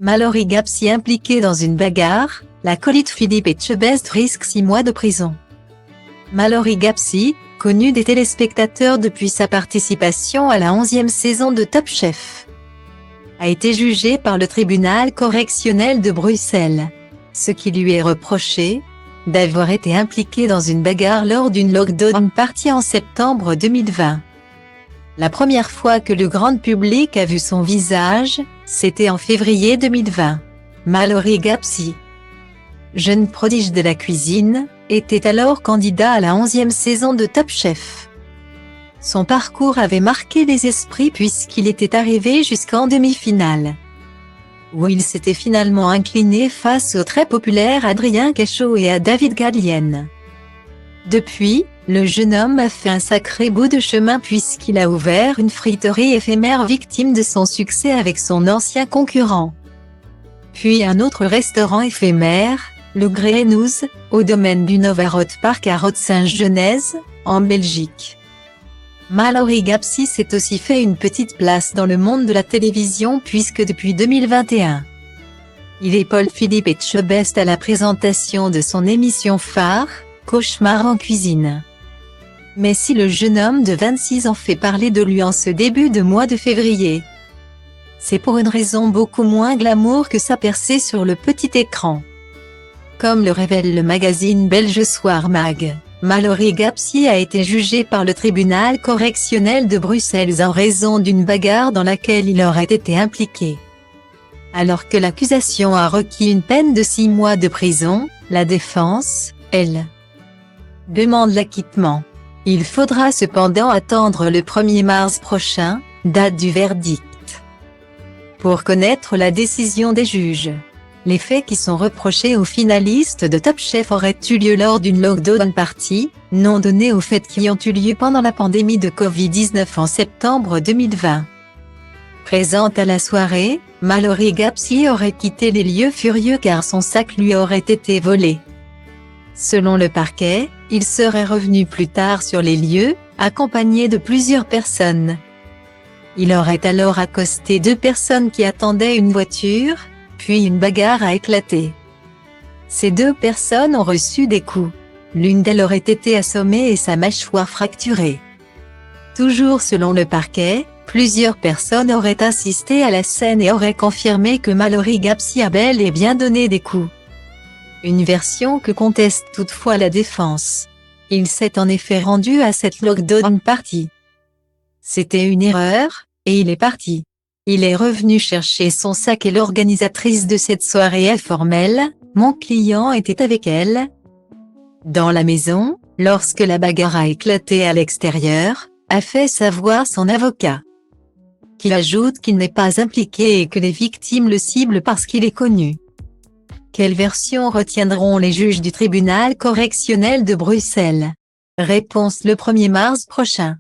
Mallory Gapsy impliquée dans une bagarre, l'acolyte Philippe Etchebest risque 6 mois de prison. Mallory Gapsy, connue des téléspectateurs depuis sa participation à la 11e saison de Top Chef, a été jugée par le tribunal correctionnel de Bruxelles. Ce qui lui est reproché, d'avoir été impliquée dans une bagarre lors d'une lockdown party en septembre 2020. La première fois que le grand public a vu son visage, c'était en février 2020. Mallory Gapsy, jeune prodige de la cuisine, était alors candidat à la 11e saison de Top Chef. Son parcours avait marqué les esprits puisqu'il était arrivé jusqu'en demi-finale, où il s'était finalement incliné face au très populaire Adrien Cachot et à David Gallienne. Depuis, le jeune homme a fait un sacré bout de chemin puisqu'il a ouvert une friterie éphémère victime de son succès avec son ancien concurrent. Puis un autre restaurant éphémère, le Greenhouse, au domaine du Nova Road Park à Rood-Saint-Genèse, en Belgique. Mallory Gapsy s'est aussi fait une petite place dans le monde de la télévision puisque depuis 2021, il épaule Philippe Etchebest à la présentation de son émission phare, Cauchemar en cuisine. Mais si le jeune homme de 26 ans fait parler de lui en ce début de mois de février, c'est pour une raison beaucoup moins glamour que sa percée sur le petit écran. Comme le révèle le magazine belge Soir Mag, Mallory Gapsy a été jugé par le tribunal correctionnel de Bruxelles en raison d'une bagarre dans laquelle il aurait été impliqué. Alors que l'accusation a requis une peine de 6 mois de prison, la défense, elle, demande l'acquittement. Il faudra cependant attendre le 1er mars prochain, date du verdict, pour connaître la décision des juges. Les faits qui sont reprochés aux finalistes de Top Chef auraient eu lieu lors d'une lockdown party, non donnée aux faits qui ont eu lieu pendant la pandémie de Covid-19 en septembre 2020. Présente à la soirée, Mallory Gapsy aurait quitté les lieux furieux car son sac lui aurait été volé. Selon le parquet, il serait revenu plus tard sur les lieux, accompagné de plusieurs personnes. Il aurait alors accosté 2 personnes qui attendaient une voiture, puis une bagarre a éclaté. Ces 2 personnes ont reçu des coups. L'une d'elles aurait été assommée et sa mâchoire fracturée. Toujours selon le parquet, plusieurs personnes auraient assisté à la scène et auraient confirmé que Mallory Gapsy a bel et bien donné des coups. Une version que conteste toutefois la défense. Il s'est en effet rendu à cette lockdown party. C'était une erreur, et il est parti. Il est revenu chercher son sac et l'organisatrice de cette soirée informelle, mon client était avec elle, dans la maison, lorsque la bagarre a éclaté à l'extérieur, a fait savoir son avocat, qui ajoute qu'il n'est pas impliqué et que les victimes le ciblent parce qu'il est connu. Quelle version retiendront les juges du tribunal correctionnel de Bruxelles? Réponse le 1er mars prochain.